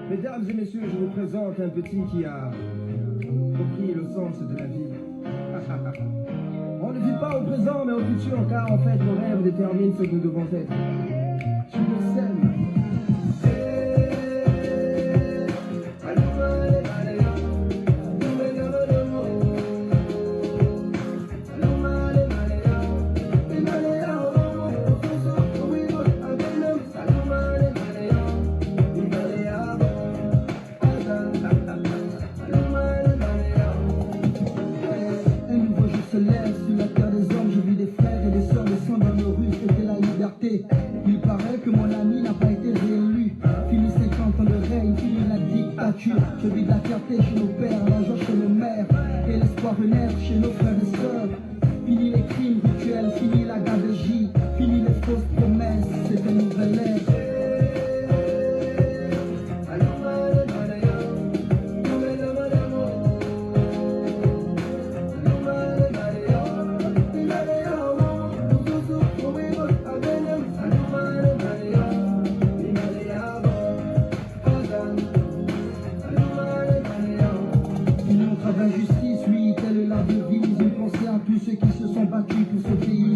Mesdames et messieurs, je vous présente un petit qui a compris le sens de la vie. On ne vit pas au présent mais au futur, car en fait nos rêves déterminent ce que nous devons être. Je le sème. Il paraît que mon ami n'a pas été réélu. Fini 50 ans de règne, fini la dictature. Je vis de la fierté chez nos pères, la joie chez nos mères, et l'espoir renaître chez nos frères et sœurs. Fini les crimes rituels, fini la gabegie, fini les fausses promesses, c'est une nouvelle ère. Justice, oui, telle est la devise. Une pensée à tous ceux qui se sont battus pour ce pays.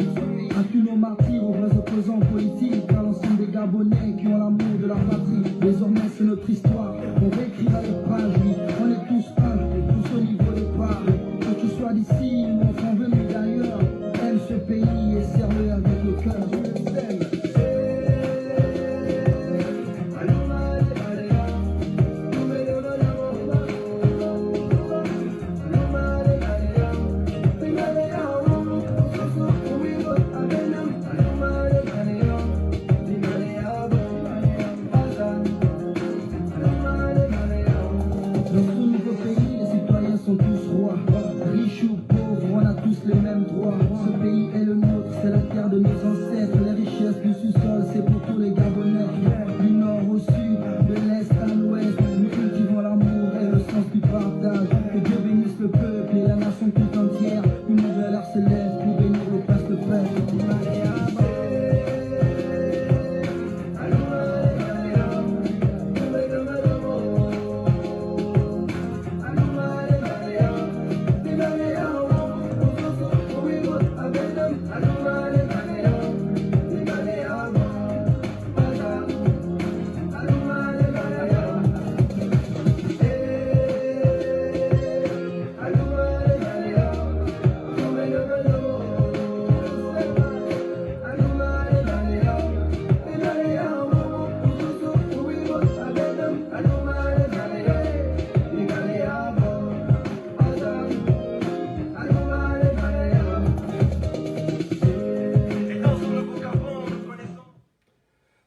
À tous nos martyrs, aux vrais opposants politiques, à l'ensemble des Gabonais qui ont l'amour de leur patrie. Désormais, c'est notre histoire. On réécrira les pages, oui. On est tous un, tous au niveau de part. Que tu sois d'ici ou enfin venu d'ailleurs, aime ce pays et serre-le avec le cœur. Sont tous rois, riches ou pauvres, on a tous les mêmes droits. Ce pays est le nôtre, c'est la terre de nos ancêtres. Les richesses du sous-sol, c'est pour tous les Gabonais. Du nord au sud, de l'est à l'ouest, nous cultivons l'amour et le sens du partage. Que Dieu bénisse le peuple et la nation tout entière. Une nouvelle ère se lève pour bénir le prince de paix.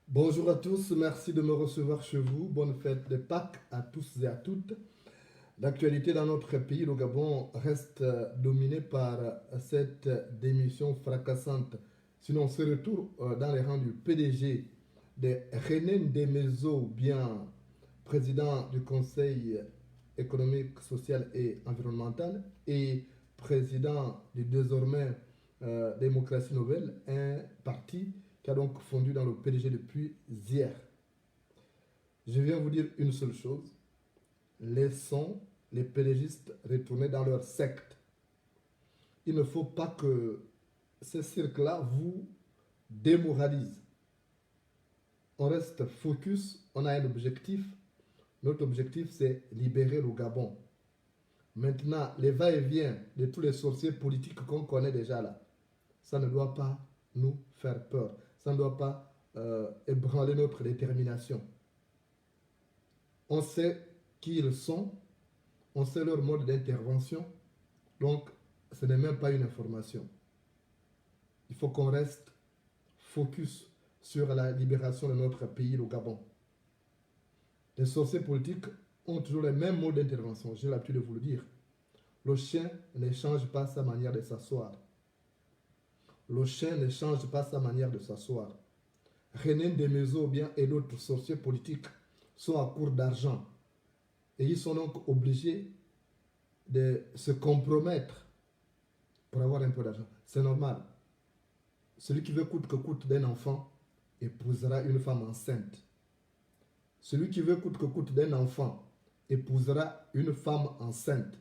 Bonjour à tous, merci de me recevoir chez vous. Bonne fête de Pâques à tous et à toutes. L'actualité dans notre pays, le Gabon, reste dominée par cette démission fracassante. Sinon, ce retour dans les rangs du PDG de René Ndemezo, bien président du Conseil économique, social et environnemental et président du désormais Démocratie Nouvelle, un parti qui a donc fondu dans le PDG depuis hier. Je viens vous dire une seule chose. Laissons les PDGistes retourner dans leur secte. Il ne faut pas que ce cirque-là vous démoralise. On reste focus, on a un objectif. Notre objectif, c'est libérer le Gabon. Maintenant, les va-et-vient de tous les sorciers politiques qu'on connaît déjà là, ça ne doit pas nous faire peur. Ça ne doit pas ébranler notre détermination. On sait qui ils sont, on sait leur mode d'intervention, donc ce n'est même pas une information. Il faut qu'on reste focus sur la libération de notre pays, le Gabon. Les sorciers politiques ont toujours les mêmes modes d'intervention, j'ai l'habitude de vous le dire. Le chien ne change pas sa manière de s'asseoir. Le chien ne change pas sa manière de s'asseoir. René Ndemezo bien et d'autres sorciers politiques sont à court d'argent. Et ils sont donc obligés de se compromettre pour avoir un peu d'argent. C'est normal. Celui qui veut coûte que coûte d'un enfant épousera une femme enceinte. celui qui veut coûte que coûte d'un enfant épousera une femme enceinte.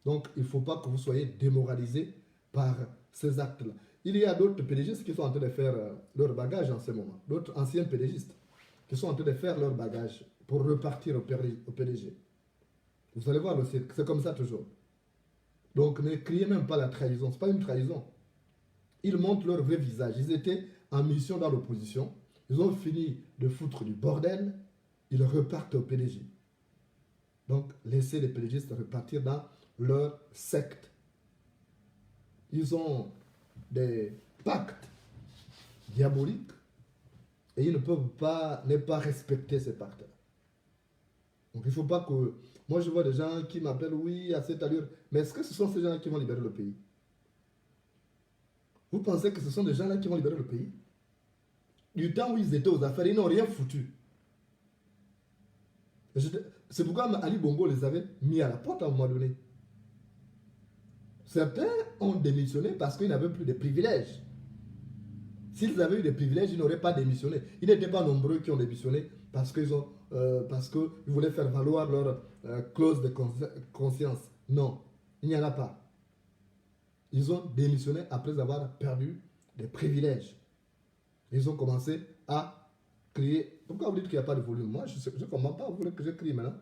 Donc, il ne faut pas que vous soyez démoralisés par ces actes-là. Il y a d'autres pédégistes qui sont en train de faire leur bagage en ce moment. D'autres anciens pédégistes qui sont en train de faire leur bagage pour repartir au PDG. Vous allez voir, c'est comme ça toujours. Donc, ne criez même pas la trahison. Ce n'est pas une trahison. Ils montrent leur vrai visage. Ils étaient en mission dans l'opposition. Ils ont fini de foutre du bordel. Ils repartent au PDG. Donc, laissez les PDGistes repartir dans leur secte. Ils ont des pactes diaboliques et ils ne peuvent pas ne pas respecter ces pactes. Donc, il ne faut pas que... Moi, je vois des gens qui m'appellent, oui, à cette allure. Mais est-ce que ce sont ces gens qui vont libérer le pays? Vous pensez que ce sont des gens-là qui vont libérer le pays? Du temps où ils étaient aux affaires, ils n'ont rien foutu. C'est pourquoi Ali Bongo les avait mis à la porte à un moment donné. Certains ont démissionné parce qu'ils n'avaient plus de privilèges. S'ils avaient eu des privilèges, ils n'auraient pas démissionné. Ils n'étaient pas nombreux qui ont démissionné parce qu'ils voulaient faire valoir leur clause de conscience. Non, il n'y en a pas. Ils ont démissionné après avoir perdu des privilèges. Ils ont commencé à crier. Pourquoi vous dites qu'il n'y a pas de volume? Moi, je ne comprends pas. Vous voulez que je crie maintenant?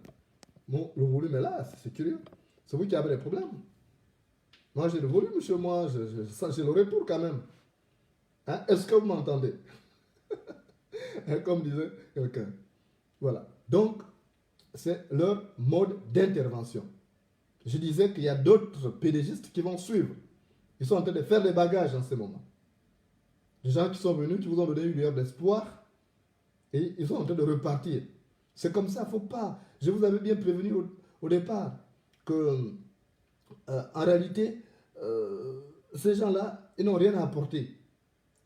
Bon, le volume est là, c'est curieux. C'est vous qui avez des problèmes. Moi, j'ai le volume chez moi. J'ai le retour quand même. Hein? Est-ce que vous m'entendez? Comme disait quelqu'un. Voilà. Donc, c'est leur mode d'intervention. Je disais qu'il y a d'autres pédégistes qui vont suivre. Ils sont en train de faire des bagages en ce moment. Des gens qui sont venus, qui vous ont donné une lueur d'espoir et ils sont en train de repartir. C'est comme ça, il ne faut pas. Je vous avais bien prévenu au départ que, en réalité, ces gens-là, ils n'ont rien à apporter.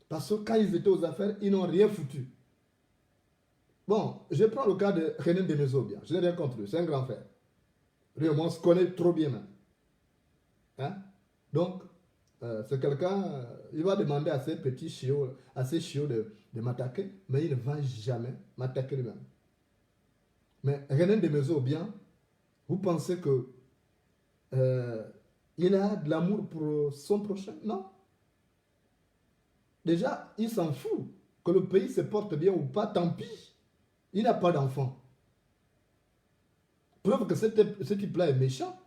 Parce que quand ils étaient aux affaires, ils n'ont rien foutu. Bon, je prends le cas de René de Mesobia. Je n'ai rien contre lui, c'est un grand frère. Lui, on se connaît trop bien même. Hein? Donc, c'est quelqu'un, il va demander à ces petits chiots, de m'attaquer, mais il ne va jamais m'attaquer lui-même. Mais René de Mesobia, vous pensez que il a de l'amour pour son prochain? Non. Déjà, il s'en fout. Que le pays se porte bien ou pas, tant pis. Il n'a pas d'enfant. Preuve que ce type-là est méchant.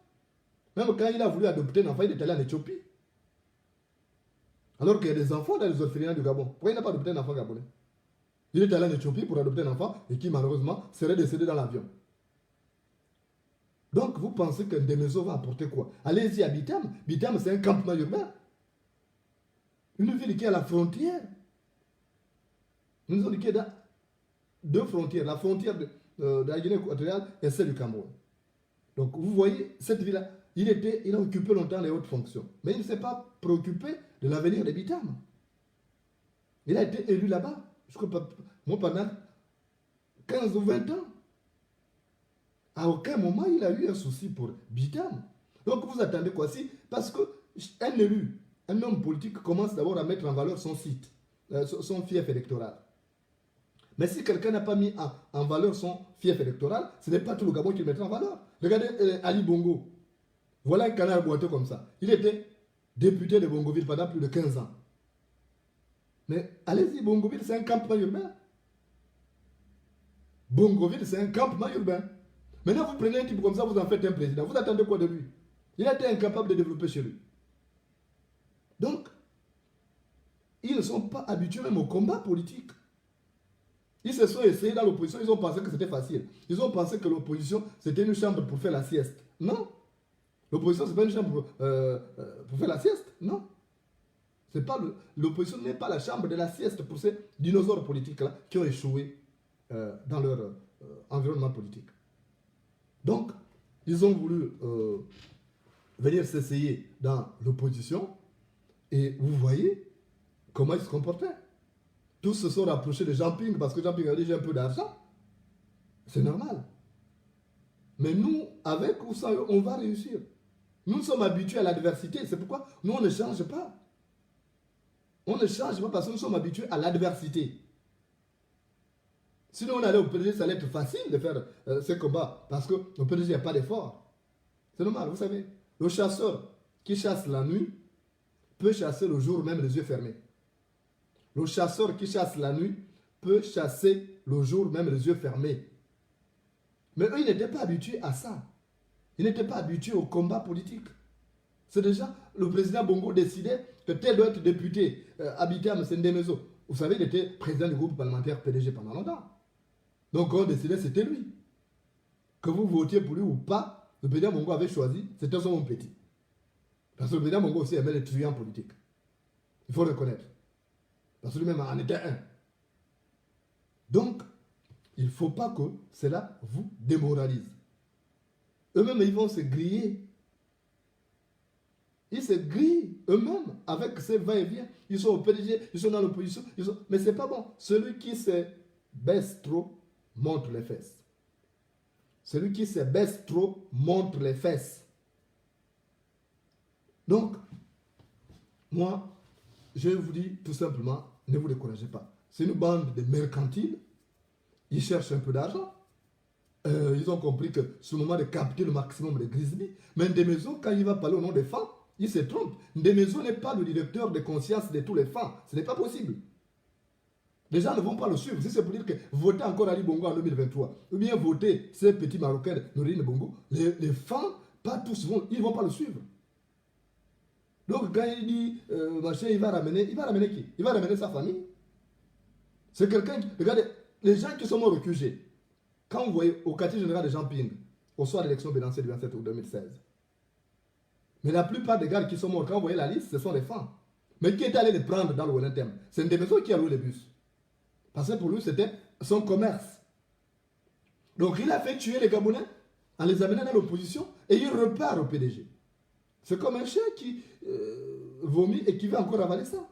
Même quand il a voulu adopter un enfant, il est allé en Éthiopie. Alors qu'il y a des enfants dans les orphelinats du Gabon. Pourquoi il n'a pas adopté un enfant gabonais? Il est allé en Éthiopie pour adopter un enfant et qui malheureusement serait décédé dans l'avion. Donc vous pensez que Ndemezo va apporter quoi? Allez-y à Bitam. Bitam, c'est un campement urbain. Une ville qui est à la frontière. Nous nous dit qu'il y a deux frontières. La frontière de la Guinée équatoriale et celle du Cameroun. Donc vous voyez, cette ville-là, il a occupé longtemps les hautes fonctions. Mais il ne s'est pas préoccupé de l'avenir de Bitam. Il a été élu là-bas. Je crois moi pendant 15 ou 20 ans. À aucun moment il a eu un souci pour Bitam. Donc vous attendez quoi? Si, parce qu'un élu, un homme politique commence d'abord à mettre en valeur son site, son fief électoral. Mais si quelqu'un n'a pas mis en valeur son fief électoral, ce n'est pas tout le Gabon qui le mettra en valeur. Regardez Ali Bongo. Voilà un canard boiteux comme ça. Il était député de Bongoville pendant plus de 15 ans. Mais allez-y, Bongoville, c'est un campement urbain. Bongoville, c'est un campement urbain. Maintenant, vous prenez un type comme ça, vous en faites un président. Vous attendez quoi de lui? Il a été incapable de développer chez lui. Donc, ils ne sont pas habitués même au combat politique. Ils se sont essayés dans l'opposition, ils ont pensé que c'était facile. Ils ont pensé que l'opposition, c'était une chambre pour faire la sieste. Non. L'opposition, ce n'est pas une chambre pour faire la sieste. Non. L'opposition n'est pas la chambre de la sieste pour ces dinosaures politiques-là qui ont échoué dans leur environnement politique. Donc, ils ont voulu venir s'essayer dans l'opposition et vous voyez comment ils se comportaient. Tous se sont rapprochés de Jean Ping parce que Jean Ping a dit j'ai un peu d'argent. C'est normal. Mais nous, avec ou sans eux, on va réussir. Nous sommes habitués à l'adversité. C'est pourquoi nous, on ne change pas. On ne change pas parce que nous sommes habitués à l'adversité. Sinon, on allait au PDG, ça allait être facile de faire ce combat. Parce qu'au PDG, il n'y a pas d'effort. C'est normal, vous savez. Le chasseur qui chasse la nuit peut chasser le jour même les yeux fermés. Le chasseur qui chasse la nuit peut chasser le jour même les yeux fermés. Mais eux, ils n'étaient pas habitués à ça. Ils n'étaient pas habitués au combat politique. C'est déjà, le président Bongo décidait que tel doit être député, habité à Msendemezo. Vous savez, il était président du groupe parlementaire PDG pendant longtemps. Donc, on décidait, c'était lui. Que vous votiez pour lui ou pas, le président Bongo avait choisi, c'était son petit. Parce que le président Bongo aussi aimait les truands politiques. Il faut reconnaître. Parce que lui-même en était un. Donc, il ne faut pas que cela vous démoralise. Eux-mêmes, ils vont se griller. Ils se grillent eux-mêmes avec ces va-et-vient. Ils sont au PDG, ils sont dans l'opposition. Mais ce n'est pas bon. Celui qui se baisse trop montre les fesses. Celui qui se baisse trop montre les fesses. Donc, moi, je vous dis tout simplement, ne vous découragez pas. C'est une bande de mercantiles. Ils cherchent un peu d'argent. Ils ont compris que c'est le moment de capter le maximum de Grisby. Mais Ndemezo, quand il va parler au nom des femmes, il se trompe. Ndemezo n'est pas le directeur de conscience de tous les femmes. Ce n'est pas possible. Les gens ne vont pas le suivre. Si c'est pour dire que voter encore Ali Bongo en 2023, ou bien voter ces petits Marocains, Nourine Bongo, les femmes, pas tous ils ne vont pas le suivre. Donc quand il dit, machin, il va ramener qui? Il va ramener sa famille. C'est quelqu'un qui... Regardez, les gens qui sont morts au QG, quand vous voyez au quartier général de Jean Ping, au soir de l'élection présidentielle du 27 août 2016, mais la plupart des gars qui sont morts, quand vous voyez la liste, ce sont les femmes. Mais qui est allé les prendre dans le Wellington? C'est Ndemezo qui a loué les bus. Parce que pour lui, c'était son commerce. Donc il a fait tuer les Gabonais en les amenant dans l'opposition et il repart au PDG. C'est comme un chien qui vomit et qui veut encore avaler ça.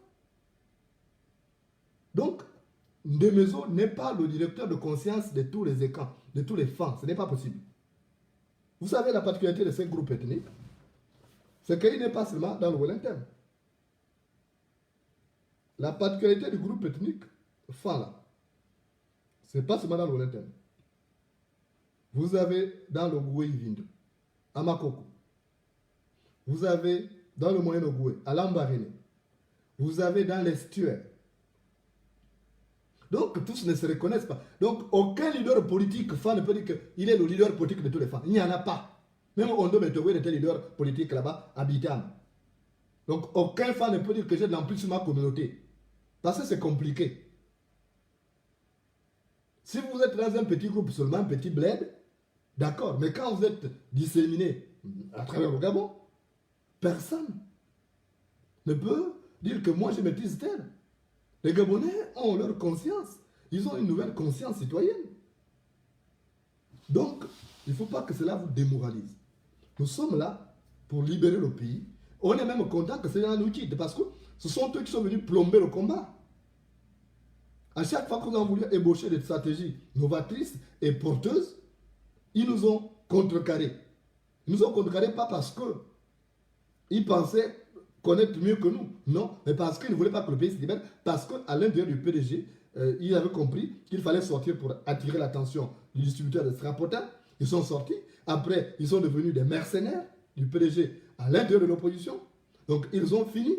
Donc, Ndemezo n'est pas le directeur de conscience de tous les écrans, de tous les fans. Ce n'est pas possible. Vous savez la particularité de ces groupes ethniques, c'est qu'il n'est pas seulement dans le Wellington. La particularité du groupe ethnique, Fala, ce n'est pas seulement dans le Wellington. Vous avez dans le Goué-Vindu, à Makoko. Vous avez dans le Moyen-Ogoué, à Lambaréné. Vous avez dans l'estuaire. Donc, tous ne se reconnaissent pas. Donc, aucun leader politique fan ne peut dire qu'il est le leader politique de tous les fans. Il n'y en a pas. Même Ondo Metogwe était leader politique là-bas, à Bitam. Donc, aucun fan ne peut dire que j'ai de l'emprise sur ma communauté. Parce que c'est compliqué. Si vous êtes dans un petit groupe seulement, un petit bled, d'accord. Mais quand vous êtes disséminé à travers le Gabon, personne ne peut dire que moi je maîtrise tel. Les Gabonais ont leur conscience. Ils ont une nouvelle conscience citoyenne. Donc, il ne faut pas que cela vous démoralise. Nous sommes là pour libérer le pays. On est même content que cela nous quitte parce que ce sont eux qui sont venus plomber le combat. À chaque fois qu'on a voulu ébaucher des stratégies novatrices et porteuses, ils nous ont contrecarrés. Ils nous ont contrecarrés pas parce qu'ils pensaient connaître mieux que nous. Non, mais parce qu'ils ne voulaient pas que le pays se libère. Parce qu'à l'intérieur du PDG, ils avaient compris qu'il fallait sortir pour attirer l'attention du distributeur de Strapotin. Ils sont sortis. Après, ils sont devenus des mercenaires du PDG à l'intérieur de l'opposition. Donc, ils ont fini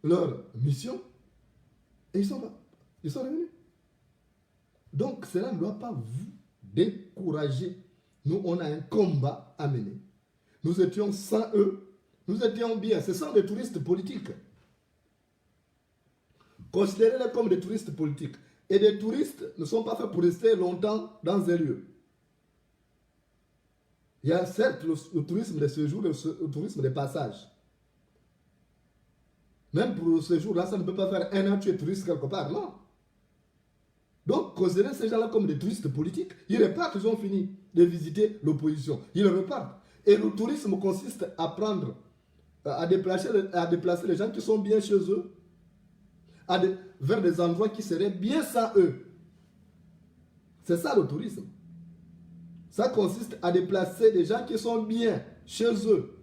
leur mission et ils sont là. Ils sont revenus. Donc, cela ne doit pas vous décourager. Nous, on a un combat à mener. Nous étions sans eux. Nous étions bien. Ce sont des touristes politiques. Considérez-les comme des touristes politiques. Et des touristes ne sont pas faits pour rester longtemps dans un lieu. Il y a certes le tourisme de séjour et le tourisme de passage. Même pour le séjour, là, ça ne peut pas faire un an tu es touriste quelque part, non. Donc, considérez ces gens-là comme des touristes politiques. Ils repartent, ils ont fini de visiter l'opposition. Ils repartent. Et le tourisme consiste à prendre, à déplacer les gens qui sont bien chez eux vers des endroits qui seraient bien sans eux. C'est ça le tourisme. Ça consiste à déplacer des gens qui sont bien chez eux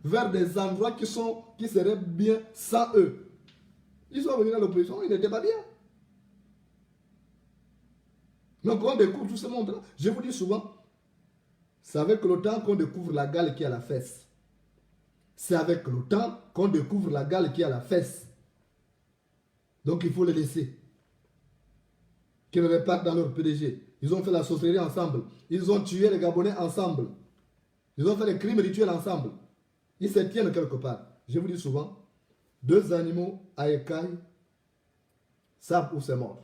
vers des endroits qui seraient bien sans eux. Ils sont venus dans l'opposition, ils n'étaient pas bien. Donc on découvre tout ce monde-là. Je vous dis souvent, c'est avec le temps qu'on découvre la gale qui est à la fesse. C'est avec le temps qu'on découvre la gale qui est à la fesse. Donc il faut les laisser. Qu'ils repartent dans leur PDG. Ils ont fait la sorcellerie ensemble. Ils ont tué les Gabonais ensemble. Ils ont fait des crimes rituels ensemble. Ils se tiennent quelque part. Je vous dis souvent, 2 animaux à écailles savent où c'est mort.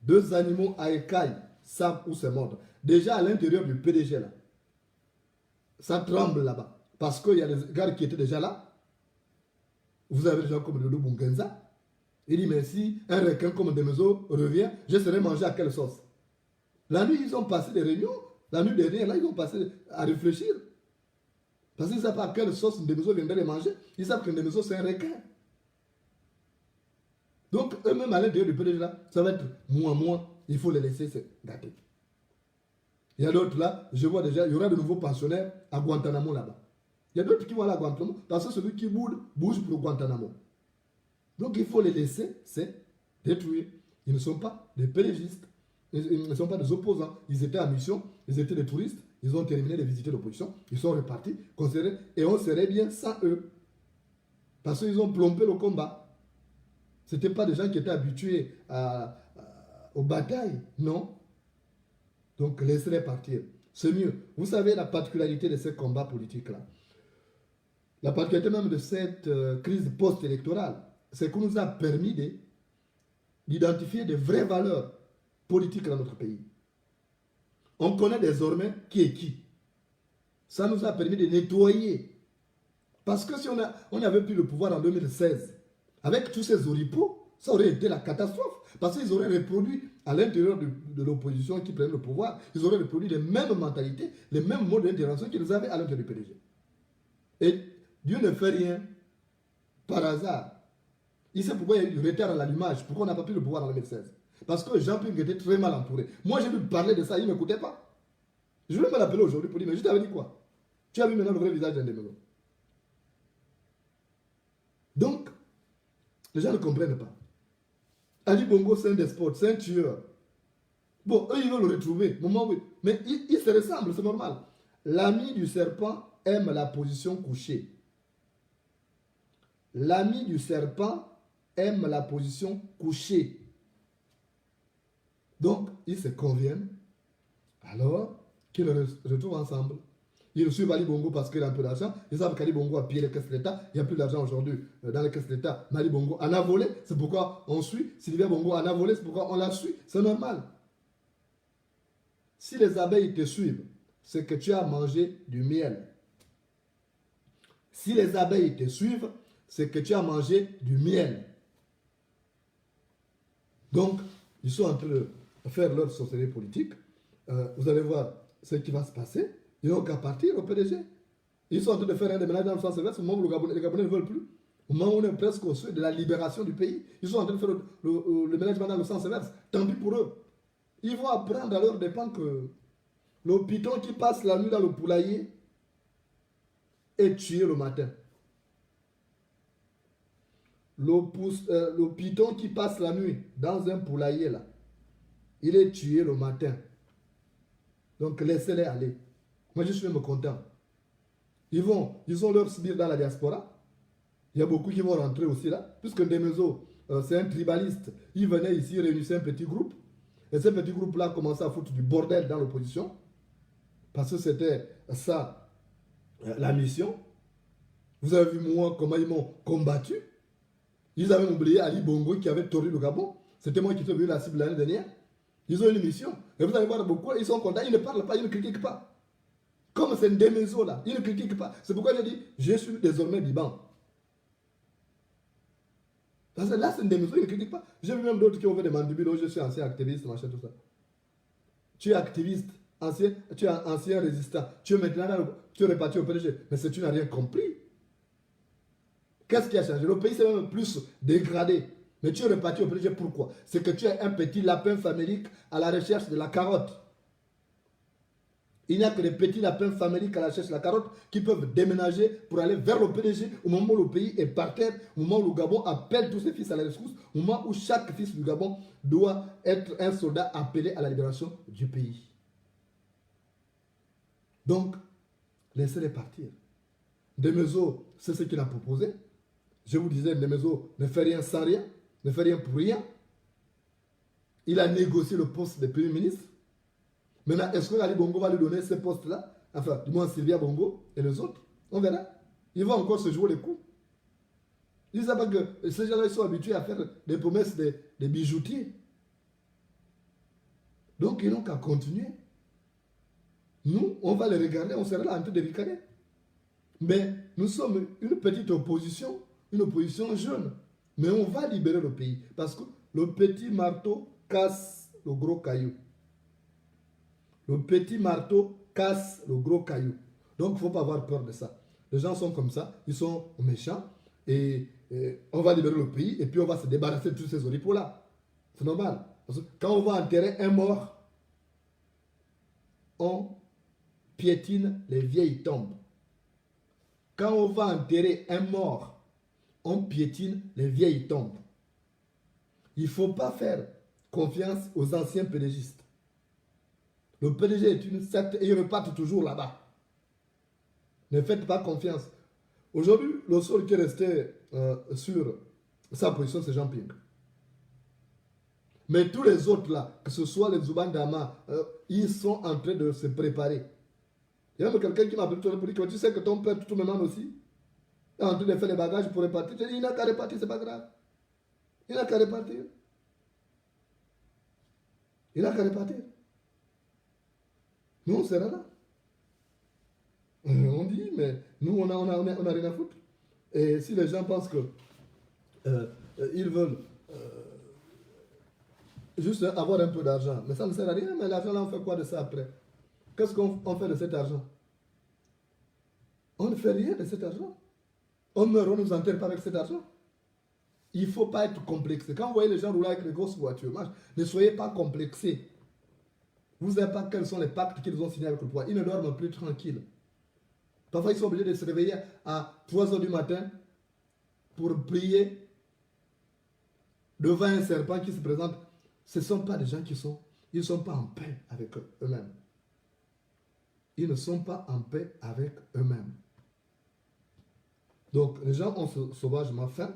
2 animaux à écailles savent où c'est mort. Déjà à l'intérieur du PDG là, ça tremble là-bas. Parce qu'il y a des gars qui étaient déjà là. Vous avez des gens comme Dodo Bungenza. Il dit, mais si un requin comme Demezo revient, je serai mangé à quelle sauce? La nuit, ils ont passé des réunions. La nuit dernière, là, ils ont passé à réfléchir. Parce qu'ils ne savent pas à quelle sauce Demezo viendrait les manger. Ils savent que Demezo, c'est un requin. Donc, eux-mêmes, à l'intérieur du PDG, là, ça va être moins. Il faut les laisser se gâter. Il y a d'autres là, je vois déjà, il y aura de nouveaux pensionnaires à Guantanamo là-bas. Il y a d'autres qui vont aller à Guantanamo parce que celui qui bouge pour Guantanamo. Donc il faut les laisser se détruire. Ils ne sont pas des pélégistes, ils ne sont pas des opposants. Ils étaient en mission, ils étaient des touristes, ils ont terminé de visiter l'opposition, ils sont repartis, considérés, et on serait bien sans eux. Parce qu'ils ont plombé le combat. Ce n'étaient pas des gens qui étaient habitués aux batailles, non. Donc laissez-les partir. C'est mieux. Vous savez la particularité de ces combats politiques-là. La particularité même de cette crise post-électorale, c'est qu'on nous a permis d'identifier des vraies valeurs politiques dans notre pays. On connaît désormais qui est qui. Ça nous a permis de nettoyer. Parce que si on avait pris le pouvoir en 2016, avec tous ces oripeaux, ça aurait été la catastrophe. Parce qu'ils auraient reproduit à l'intérieur de l'opposition qui prenait le pouvoir, ils auraient reproduit les mêmes mentalités, les mêmes modes d'intervention qu'ils avaient à l'intérieur du PDG. Et Dieu ne fait rien par hasard. Il sait pourquoi il y a eu du retard à l'allumage, pourquoi on n'a pas pris le pouvoir en 2016. Parce que Jean-Pierre était très mal entouré. Moi, j'ai lui parler de ça, il ne m'écoutait pas. Je vais me l'appeler aujourd'hui pour dire, mais je t'avais dit quoi? Tu as vu maintenant le vrai visage d'un démon. Donc, les gens ne comprennent pas. Ali Bongo, c'est un despote, c'est un tueur. Bon, eux, ils veulent le retrouver. Mais ils se ressemblent, c'est normal. L'ami du serpent aime la position couchée. L'ami du serpent aime la position couchée. Donc, ils se conviennent. Alors, qu'ils le retrouvent ensemble. Ils suivent Ali Bongo parce qu'il a un peu d'argent. Ils savent qu'Ali Bongo a pillé les caisses de l'État. Il n'y a plus d'argent aujourd'hui dans les caisses de l'État. Mais Ali Bongo en a volé. C'est pourquoi on suit. Sylvia Bongo en a volé. C'est pourquoi on la suit. C'est normal. Si les abeilles te suivent, c'est que tu as mangé du miel. Si les abeilles te suivent, c'est que tu as mangé du miel. Donc, ils sont en train de faire leur sorcellerie politique. Vous allez voir ce qui va se passer. Ils n'ont qu'à partir au PDG. Ils sont en train de faire un déménagement dans le sens inverse. Au moment où les Gabonais ne veulent plus. Au moment où on est presque au seuil de la libération du pays. Ils sont en train de faire le ménagement dans le sens inverse. Tant pis pour eux. Ils vont apprendre à leur dépend que le python qui passe la nuit dans le poulailler est tué le matin. Le python qui passe la nuit dans un poulailler là, il est tué le matin. Donc laissez-les aller. Moi je suis même content. Ils ont leur sbire dans la diaspora. Il y a beaucoup qui vont rentrer aussi là. Puisque Demezo, c'est un tribaliste. Il venait ici, il réunissait un petit groupe. Et ce petit groupe-là commençait à foutre du bordel dans l'opposition. Parce que c'était ça, la mission. Vous avez vu moi comment ils m'ont combattu. Ils avaient oublié Ali Bongo qui avait tordu le Gabon. C'était moi qui t'ai vu la cible l'année dernière. Ils ont une mission. Et vous allez voir beaucoup, ils sont contents. Ils ne parlent pas, ils ne critiquent pas. Comme c'est une Demezo là, ils ne critiquent pas. C'est pourquoi j'ai dit, je suis désormais Liban. Parce que là, c'est une Demezo, ils ne critiquent pas. J'ai vu même d'autres qui ont fait des mandibules. Je suis ancien activiste, machin, tout ça. Tu es activiste, tu es ancien résistant. Tu es maintenant, tu es réparti au PDG. Mais si tu n'as rien compris, qu'est-ce qui a changé? Le pays s'est même plus dégradé. Mais tu es reparti au PDG, pourquoi? C'est que tu es un petit lapin famélique à la recherche de la carotte. Il n'y a que les petits lapins faméliques à la cherche la carotte qui peuvent déménager pour aller vers le PDG au moment où le pays est par terre, au moment où le Gabon appelle tous ses fils à la rescousse, au moment où chaque fils du Gabon doit être un soldat appelé à la libération du pays. Donc, laissez-les partir. Demezo, c'est ce qu'il a proposé. Je vous disais, Demezo ne fait rien sans rien, ne fait rien pour rien. Il a négocié le poste de Premier ministre. Maintenant, est-ce que Ali Bongo va lui donner ce poste-là? Enfin, du moins Sylvia Bongo et les autres. On verra. Ils vont encore se jouer les coups. Ils ne savent pas que ces gens-là sont habitués à faire des promesses des bijoutiers. Donc, ils n'ont qu'à continuer. Nous, on va les regarder, on sera là en train de ricaner. Mais nous sommes une petite opposition, une opposition jeune. Mais on va libérer le pays. Parce que le petit marteau casse le gros caillou. Le petit marteau casse le gros caillou. Donc, il ne faut pas avoir peur de ça. Les gens sont comme ça, ils sont méchants. Et on va libérer le pays et puis on va se débarrasser de tous ces oripeaux-là. C'est normal. Parce que quand on va enterrer un mort, on piétine les vieilles tombes. Quand on va enterrer un mort, on piétine les vieilles tombes. Il ne faut pas faire confiance aux anciens pédégistes. Le PDG est une secte et ils repartent toujours là-bas. Ne faites pas confiance. Aujourd'hui, le seul qui est resté sur sa position, c'est Jean Ping. Mais tous les autres là, que ce soit les Zubandama, ils sont en train de se préparer. Il y a même quelqu'un qui m'a appelé pour dire que tu sais que ton père, tout maintenant aussi, est en train de faire les bagages pour repartir. J'ai dit, il n'a qu'à repartir, c'est pas grave. Il n'a qu'à repartir. Il n'a qu'à repartir. Nous, on sera là. On dit, mais nous, on a rien à foutre. Et si les gens pensent que ils veulent juste avoir un peu d'argent, mais ça ne sert à rien, mais l'argent là, on fait quoi de ça après? Qu'est-ce qu'on fait de cet argent? On ne fait rien de cet argent. On meurt, on ne nous enterre pas avec cet argent. Il ne faut pas être complexé. Quand vous voyez les gens rouler avec les grosses voitures, ne soyez pas complexés. Vous ne savez pas quels sont les pactes qu'ils ont signés avec le pouvoir. Ils ne dorment plus tranquilles. Parfois, ils sont obligés de se réveiller à 3 h du matin pour prier devant un serpent qui se présente. Ce ne sont pas des gens ils ne sont pas en paix avec eux-mêmes. Ils ne sont pas en paix avec eux-mêmes. Donc, les gens ont sauvagement faim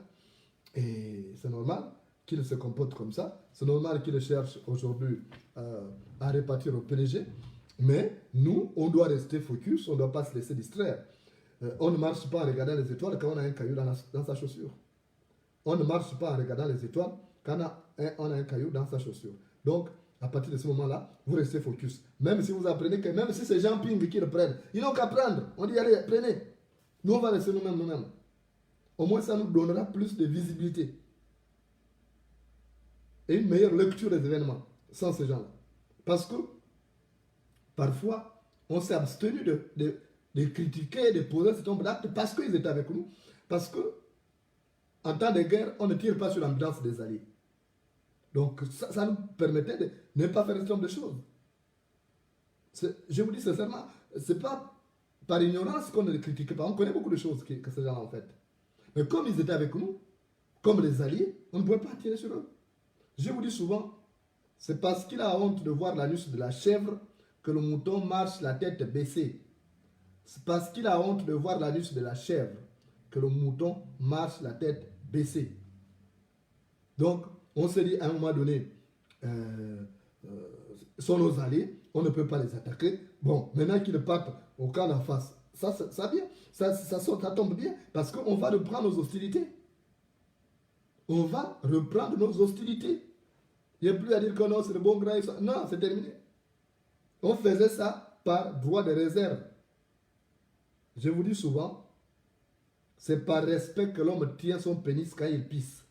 et c'est normal qu'ils se comportent comme ça. C'est normal qu'ils cherchent aujourd'hui à répartir au PDG. Mais nous, on doit rester focus, on ne doit pas se laisser distraire. On ne marche pas en regardant les étoiles quand on a un caillou dans sa chaussure. On ne marche pas en regardant les étoiles quand on a un caillou dans sa chaussure. Donc, à partir de ce moment-là, vous restez focus. Même si vous apprenez que, même si c'est Jean Ping qui le prennent, ils n'ont qu'à prendre. On dit, allez, prenez. Nous, on va rester nous-mêmes. Au moins, ça nous donnera plus de visibilité. Et une meilleure lecture des événements sans ces gens-là. Parce que, parfois, on s'est abstenu de critiquer, de poser ce nombre d'actes parce qu'ils étaient avec nous. Parce que, en temps de guerre, on ne tire pas sur l'ambiance des alliés. Donc, ça nous permettait de ne pas faire ce genre de choses. Je vous dis sincèrement, ce n'est pas par ignorance qu'on ne les critique pas. On connaît beaucoup de choses que ces gens-là ont faites. Mais comme ils étaient avec nous, comme les alliés, on ne pouvait pas tirer sur eux. Je vous dis souvent, c'est parce qu'il a honte de voir l'anus de la chèvre que le mouton marche la tête baissée. C'est parce qu'il a honte de voir l'anus de la chèvre que le mouton marche la tête baissée. Donc, on s'est dit à un moment donné, sont nos alliés, on ne peut pas les attaquer. Bon, maintenant qu'ils partent au camp d'en face, ça tombe bien, parce qu'on va reprendre nos hostilités. On va reprendre nos hostilités. Il n'y a plus à dire que non, c'est le bon grand. Non, c'est terminé. On faisait ça par droit de réserve. Je vous dis souvent, c'est par respect que l'homme tient son pénis quand il pisse.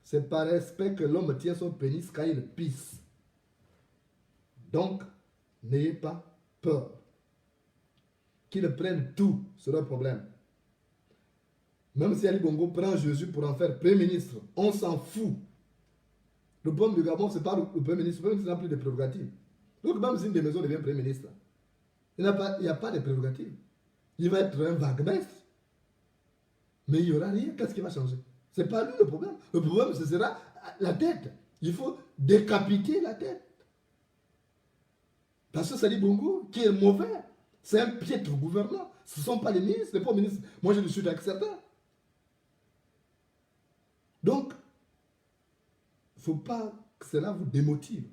C'est par respect que l'homme tient son pénis quand il pisse. Donc, n'ayez pas peur. Qu'ils prennent tout, c'est leur problème. Même si Ali Bongo prend Jésus pour en faire Premier ministre, on s'en fout. Le problème du Gabon, ce n'est pas le Premier ministre. Le Premier ministre n'a plus de prérogatives. Donc, même si une des maisons devient Premier ministre, il n'y a pas de prérogative. Il va être un vague-messe. Mais il n'y aura rien. Qu'est-ce qui va changer? Ce n'est pas lui le problème. Le problème, ce sera la tête. Il faut décapiter la tête. Parce que Sali Bongo, qui est mauvais, c'est un piètre gouvernant. Ce ne sont pas les ministres, les premiers ministres. Moi, je le suis avec certains. Donc, il ne faut pas que cela vous démotive.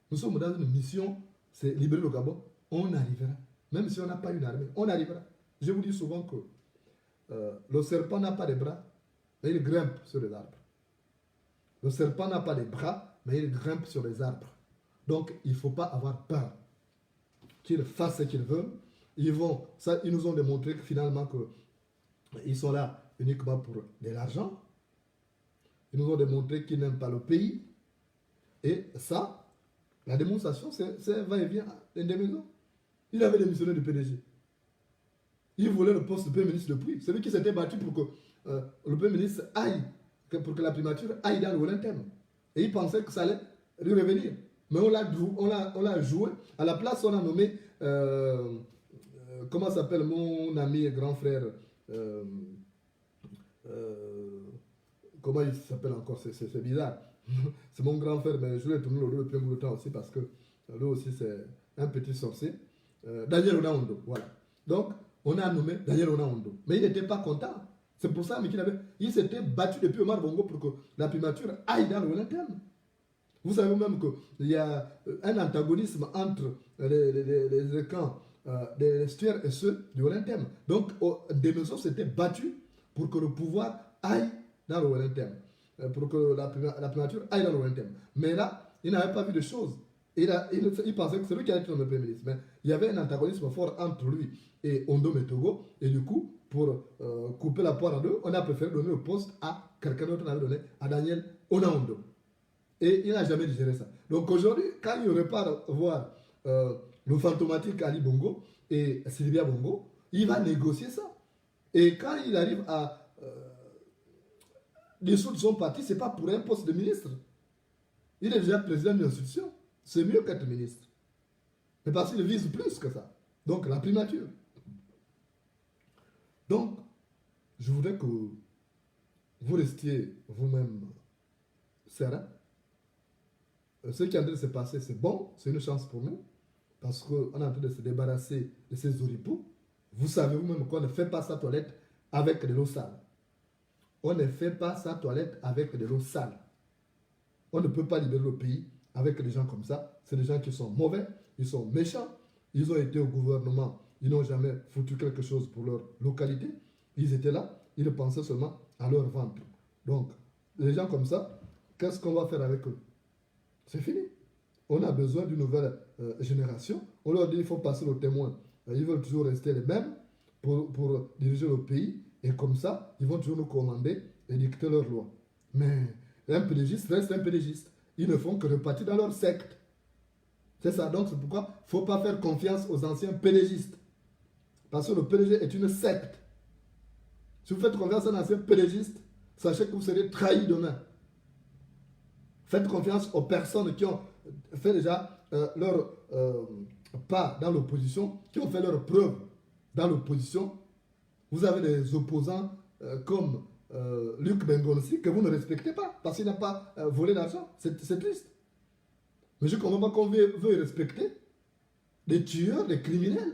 Nous sommes dans une mission, c'est libérer le Gabon. On arrivera. Même si on n'a pas une armée, on arrivera. Je vous dis souvent que le serpent n'a pas de bras, mais il grimpe sur les arbres. Le serpent n'a pas de bras, mais il grimpe sur les arbres. Donc, il ne faut pas avoir peur. Qu'ils fassent ce qu'ils veulent. Ils nous ont démontré que finalement, ils sont là uniquement pour de l'argent. Ils nous ont démontré qu'ils n'aiment pas le pays. Et ça, la démonstration, c'est va-et-vient des maisons. Il avait démissionné du PDG. Il voulait le poste de Premier ministre depuis. C'est lui qui s'était battu pour que le Premier ministre aille, pour que la primature aille dans le Wellington. Et il pensait que ça allait lui revenir. Mais on l'a joué. À la place, on a nommé, comment s'appelle mon ami et grand frère, comment il s'appelle encore, c'est bizarre. C'est mon grand frère, mais je l'ai tourné le dos depuis un bout de temps aussi parce que lui aussi c'est un petit sorcier. Daniel Onaondo, voilà. Donc, on a nommé Daniel Onaondo. Mais il n'était pas content. C'est pour ça qu'il s'était battu depuis Omar Bongo pour que la primature aille dans le Wellington. Vous savez même qu'il y a un antagonisme entre les camps des Stuart et ceux du Wellington. Donc, des maisons s'étaient battues pour que le pouvoir aille dans le Wellington. Pour que la primature aille dans le Wellington. Mais là, il n'avait pas vu de choses. Il pensait que c'est lui qui allait être le Premier ministre. Mais il y avait un antagonisme fort entre lui et Ondo Metogo. Et du coup, pour couper la poire en deux, on a préféré donner le poste à quelqu'un d'autre. On avait donné à Daniel Onaondo. Et il n'a jamais digéré ça. Donc aujourd'hui, quand il repart voir le fantomatique Ali Bongo et Sylvia Bongo, il va négocier ça. Et quand il arrive à dissoudre son parti, ce n'est pas pour un poste de ministre. Il est déjà président d'une institution. C'est mieux qu'être ministre. Mais parce qu'il vise plus que ça. Donc la primature. Donc, je voudrais que vous restiez vous-même serein. Ce qui est en train de se passer, c'est bon, c'est une chance pour nous, parce qu'on est en train de se débarrasser de ces oripeaux. Vous savez vous-même qu'on ne fait pas sa toilette avec de l'eau sale. On ne fait pas sa toilette avec de l'eau sale. On ne peut pas libérer le pays avec des gens comme ça. C'est des gens qui sont mauvais, ils sont méchants, ils ont été au gouvernement, ils n'ont jamais foutu quelque chose pour leur localité. Ils étaient là, ils pensaient seulement à leur ventre. Donc, les gens comme ça, qu'est-ce qu'on va faire avec eux? C'est fini. On a besoin d'une nouvelle génération. On leur dit qu'il faut passer le témoin. Ils veulent toujours rester les mêmes pour diriger le pays. Et comme ça, ils vont toujours nous commander et dicter leurs lois. Mais un pédégiste reste un pédégiste. Ils ne font que repartir dans leur secte. C'est ça. Donc c'est pourquoi il ne faut pas faire confiance aux anciens pédégistes. Parce que le PDG est une secte. Si vous faites confiance à un ancien pédégiste, sachez que vous serez trahi demain. Faites confiance aux personnes qui ont fait déjà leur pas dans l'opposition, qui ont fait leur preuve dans l'opposition. Vous avez des opposants comme Luc Bengonsi que vous ne respectez pas parce qu'il n'a pas volé l'argent. C'est triste. Mais je ne comprends pas qu'on veuille respecter des tueurs, des criminels.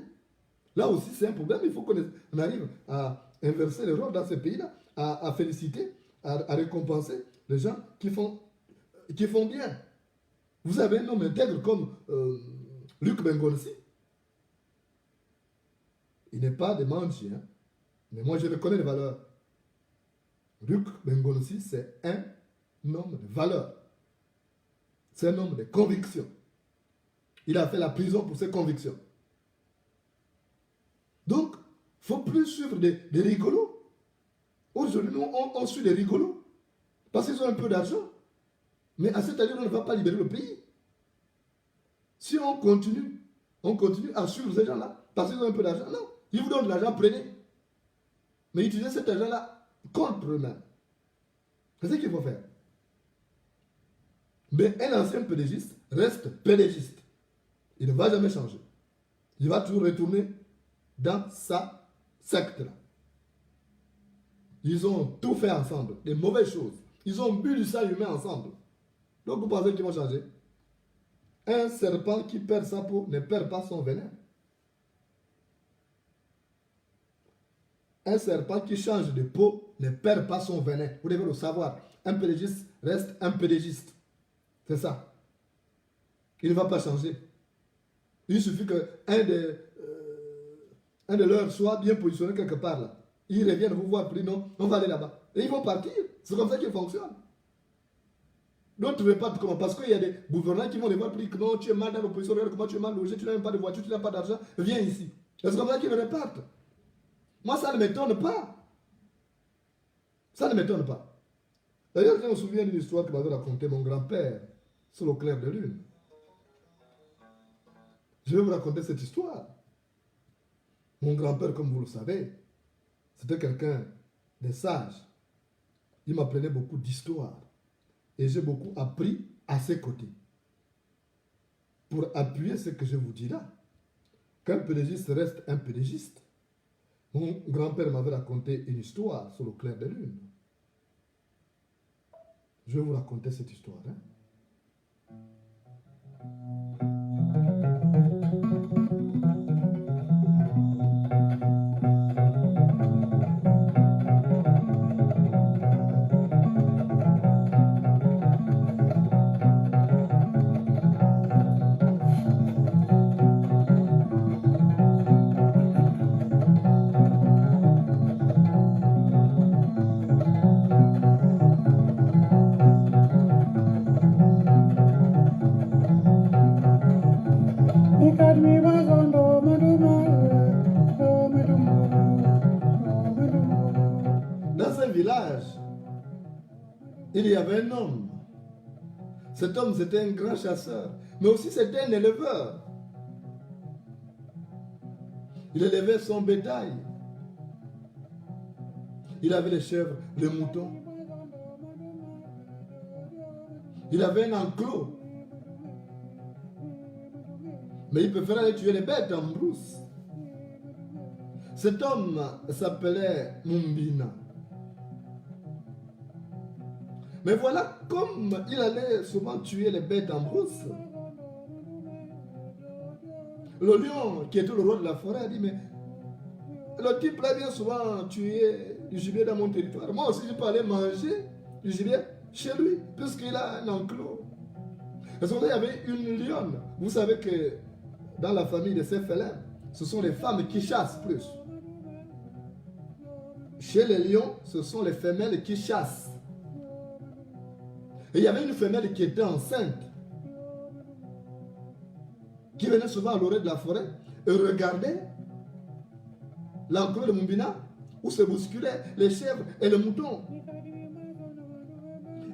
Là aussi, c'est un problème. Il faut qu'on arrive à inverser les rôles dans ces pays-là, à féliciter, à récompenser les gens qui font bien. Vous avez un homme intègre comme Luc Bengonsi. Il n'est pas des manches, hein. Mais moi je reconnais les valeurs. Luc Bengonsi, c'est un homme de valeurs. C'est un homme de conviction. Il a fait la prison pour ses convictions. Donc, il ne faut plus suivre des rigolos. Aujourd'hui, nous, on suit des rigolos. Parce qu'ils ont un peu d'argent. Mais à cette allure, on ne va pas libérer le pays. Si on continue à suivre ces gens-là, parce qu'ils ont un peu d'argent, non. Ils vous donnent de l'argent, prenez. Mais utilisez cet argent-là contre eux-mêmes. C'est ce qu'il faut faire. Mais un ancien pédégiste reste pédégiste. il ne va jamais changer. Il va toujours retourner dans sa secte-là. Ils ont tout fait ensemble, des mauvaises choses. Ils ont bu du sang humain ensemble. Donc vous pensez qu'ils vont changer? Un serpent qui perd sa peau ne perd pas son venin. Un serpent qui change de peau ne perd pas son venin. Vous devez le savoir. Un pédégiste reste un pédégiste. C'est ça. Il ne va pas changer. Il suffit qu'un de leurs soit bien positionné quelque part là. Ils reviennent vous voir, puis non, on va aller là-bas. Et ils vont partir. C'est comme ça qu'ils fonctionnent. D'autres ne repartent comment? Parce qu'il y a des gouvernants qui vont les voir, puis que non, tu es mal dans l'opposition, regarde comment tu es mal logé, tu n'as même pas de voiture, tu n'as pas d'argent, viens ici. Et c'est comme ça qu'ils repartent. Moi, ça ne m'étonne pas. Ça ne m'étonne pas. D'ailleurs, je me souviens d'une histoire que m'avait racontée mon grand-père sur le clair de lune. Je vais vous raconter cette histoire. Mon grand-père, comme vous le savez, c'était quelqu'un de sage. Il m'apprenait beaucoup d'histoire. Et j'ai beaucoup appris à ses côtés. Pour appuyer ce que je vous dis là, qu'un pédégiste reste un pédégiste. Mon grand-père m'avait raconté une histoire sur le clair de lune. Je vais vous raconter cette histoire. Dans un village, il y avait un homme. Cet homme, c'était un grand chasseur, mais aussi c'était un éleveur. Il élevait son bétail. Il avait les chèvres, les moutons. Il avait un enclos. Mais il préférait aller tuer les bêtes en brousse. Cet homme s'appelait Mumbina. Mais voilà, comme il allait souvent tuer les bêtes en brousse, le lion, qui était le roi de la forêt, a dit, mais le type là vient souvent tuer du gibier dans mon territoire. Moi aussi, je peux aller manger du gibier chez lui, puisqu'il a un enclos. Parce qu'il y avait une lionne. Vous savez que dans la famille de ces félins, ce sont les femmes qui chassent plus. Chez les lions, ce sont les femelles qui chassent. Et il y avait une femelle qui était enceinte, qui venait souvent à l'oreille de la forêt et regardait l'enclos de Mumbina où se bousculaient les chèvres et les moutons.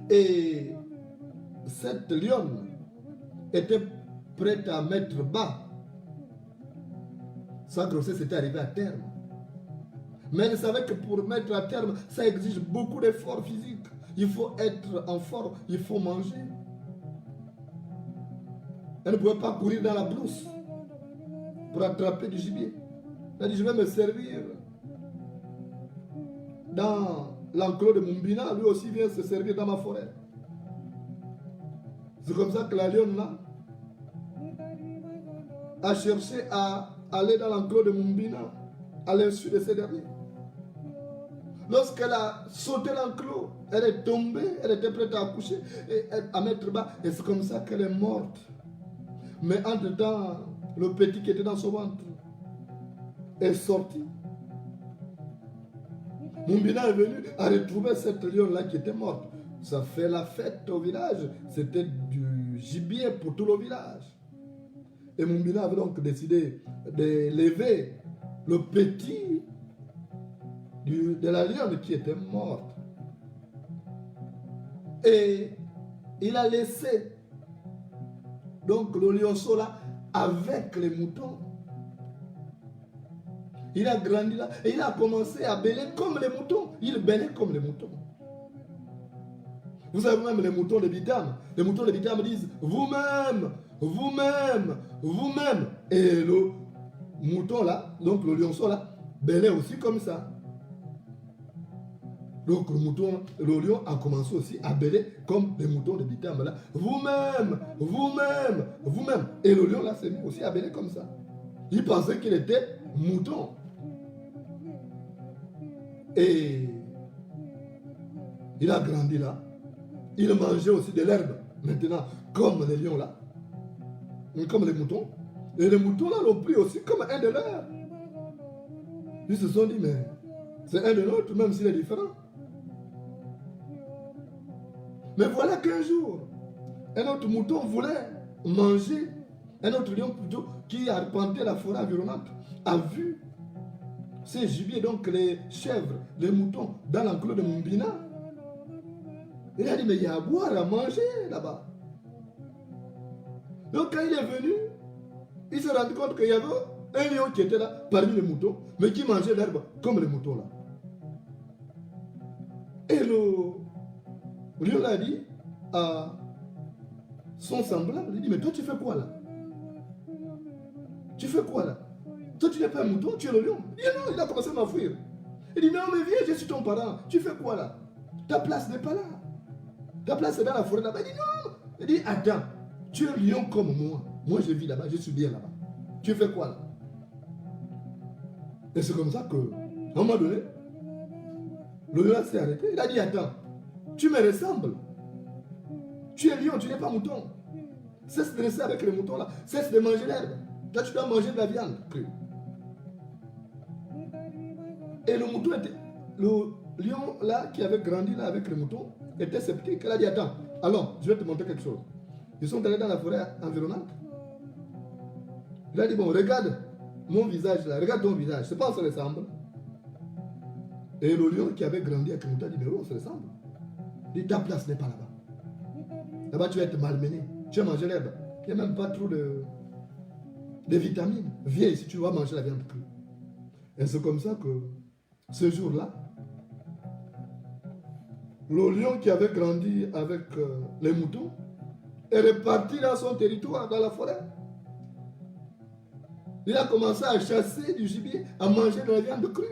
Et cette lionne était prête à mettre bas. Sa grossesse était arrivée à terme. Mais elle savait que pour mettre à terme, ça exige beaucoup d'efforts physiques. Il faut être en forme, il faut manger. Elle ne pouvait pas courir dans la brousse pour attraper du gibier. Elle a dit, je vais me servir dans l'enclos de Mumbina. Lui aussi vient se servir dans ma forêt. C'est comme ça que la lionne là a cherché à aller dans l'enclos de Mumbina à l'insu de ces derniers. Lorsqu'elle a sauté l'enclos, elle est tombée, elle était prête à accoucher et à mettre bas. Et c'est comme ça qu'elle est morte. Mais entre-temps, le petit qui était dans son ventre est sorti. Mumbina est venu à retrouver cette lionne-là qui était morte. Ça fait la fête au village. C'était du gibier pour tout le village. Et Mumbina avait donc décidé d'élever le petit de la lionne qui était morte. Et il a laissé donc le lionceau là avec les moutons. Il a grandi là et il a commencé à bêler comme les moutons. Il bêlait comme les moutons. Vous savez même les moutons de Bitam. Les moutons de Bitam disent vous-même, vous-même, vous-même. Et le mouton là, donc le lionceau là, bêlait aussi comme ça. Donc le lion a commencé aussi à bêler comme les moutons de Bitam là. Vous-même, vous-même, vous-même. Et le lion là s'est mis aussi à bêler comme ça. Il pensait qu'il était mouton. Et il a grandi là. Il mangeait aussi de l'herbe. Maintenant, comme les lions là. Comme les moutons. Et les moutons là l'ont pris aussi comme un de leurs. Ils se sont dit, mais c'est un de nôtres, même s'il est différent. Mais voilà qu'un jour, un autre mouton voulait manger. Un autre lion plutôt qui arpentait la forêt environnante a vu ces gibiers, donc les chèvres, les moutons, dans l'enclos de Mbina. Il a dit, mais il y a à boire, à manger là-bas. Donc quand il est venu, il s'est rendu compte qu'il y avait un lion qui était là, parmi les moutons, mais qui mangeait l'herbe comme les moutons là. Et le lion l'a dit à son semblable, il dit, mais toi tu fais quoi là? Tu fais quoi là? Toi tu n'es pas un mouton, tu es le lion. Il dit non, il a commencé à m'enfuir. Il dit non mais viens, je suis ton parent. Tu fais quoi là? Ta place n'est pas là. Ta place est dans la forêt là-bas. Il dit non. Il dit attends, tu es lion comme moi. Moi je vis là-bas, je suis bien là-bas. Tu fais quoi là? Et c'est comme ça que, à un moment donné, le lion s'est arrêté. Il a dit attends, tu me ressembles. Tu es lion, tu n'es pas mouton. Cesse de rester avec les moutons là. Cesse de manger l'herbe. Toi tu dois manger de la viande crue. Et le mouton était, le lion là qui avait grandi là avec les moutons était sceptique. Il a dit attends, alors je vais te montrer quelque chose. Ils sont allés dans la forêt environnante. Il a dit bon regarde mon visage là, regarde ton visage, c'est pas on se ressemble. Et le lion qui avait grandi avec les moutons a dit mais oui on se ressemble. Il dit ta place n'est pas là-bas. Là-bas tu vas être malmené, tu vas manger l'herbe. Il n'y a même pas trop de vitamines. Viens ici, tu vas manger la viande crue. Et c'est comme ça que ce jour-là, le lion qui avait grandi avec les moutons est reparti dans son territoire, dans la forêt. Il a commencé à chasser du gibier, à manger de la viande crue.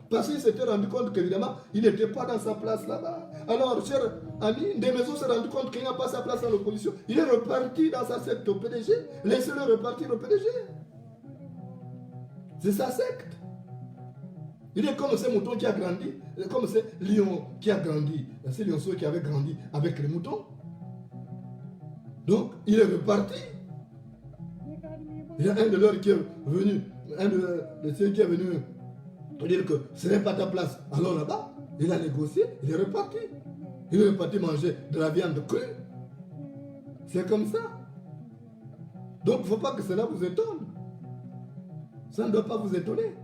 Parce qu'il s'était rendu compte qu'évidemment, il n'était pas dans sa place là-bas. Alors, cher ami, des maisons s'est rendu compte qu'il n'a pas sa place dans l'opposition. Il est reparti dans sa secte au PDG. Laissez-le repartir au PDG. C'est sa secte. Il est comme ce mouton qui a grandi, comme ce lion qui a grandi, ce lionceau qui avait grandi avec les moutons. Donc, il est reparti. Il y a un de leurs qui est venu, un de ceux qui est venu pour dire que ce n'est pas ta place. Alors là-bas, il a négocié, il est reparti. Il est reparti manger de la viande crue. C'est comme ça. Donc, il ne faut pas que cela vous étonne. Ça ne doit pas vous étonner.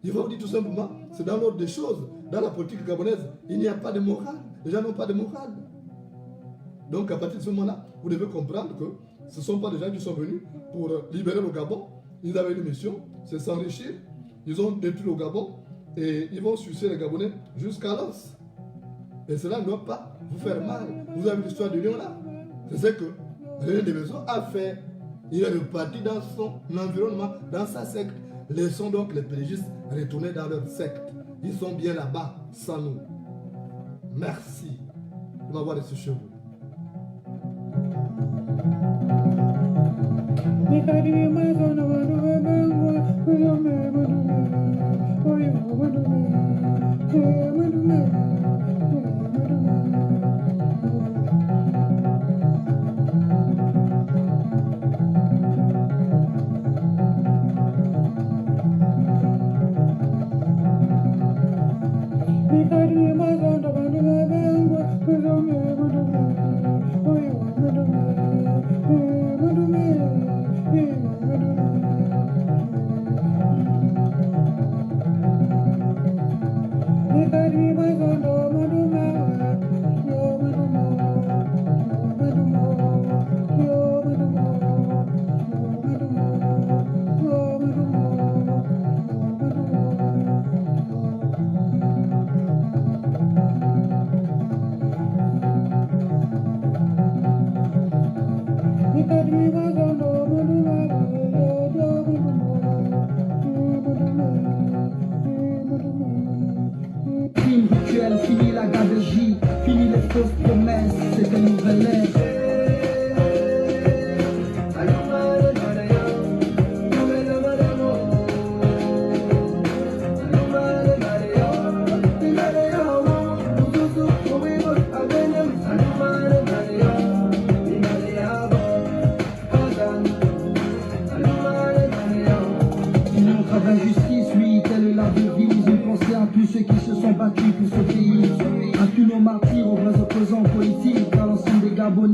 Il va vous dire tout simplement, c'est dans l'ordre des choses. Dans la politique gabonaise, il n'y a pas de morale. Les gens n'ont pas de morale. Donc, à partir de ce moment-là, vous devez comprendre que ce ne sont pas des gens qui sont venus pour libérer le Gabon. Ils avaient une mission, c'est s'enrichir. Ils ont détruit le Gabon et ils vont sucer les Gabonais jusqu'à l'os. Et cela ne doit pas vous faire mal. Vous avez l'histoire du lion là. C'est ce que René Desmaisons a fait. Il est reparti dans son environnement, dans sa secte. Laissons donc les pélégistes retourner dans leur secte. Ils sont bien là-bas, sans nous. Merci de m'avoir reçu chez vous. Oh,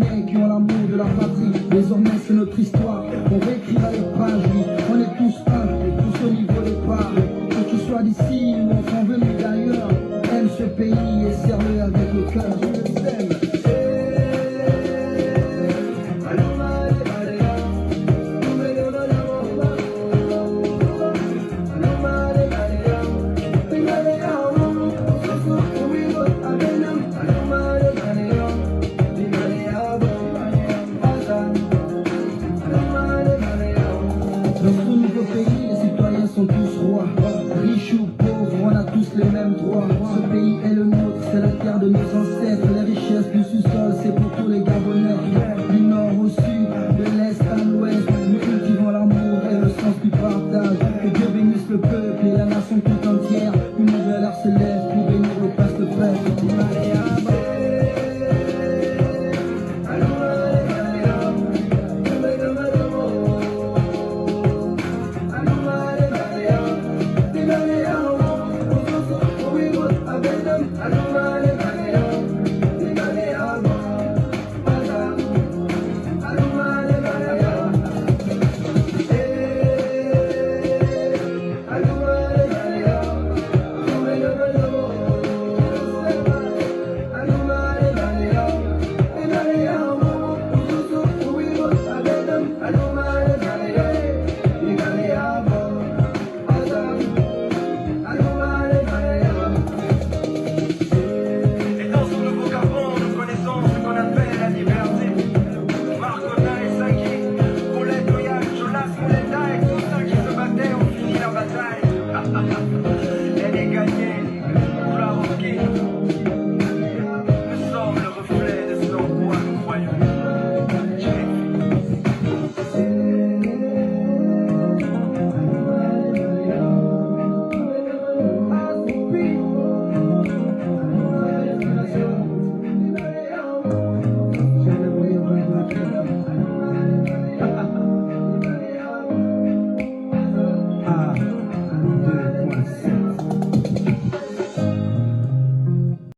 Citoyens qui ont l'amour de la patrie, désormais c'est notre histoire. On réécrira les pages, oui. On est tous un, et tous au niveau des parts. Que tu sois d'ici ou en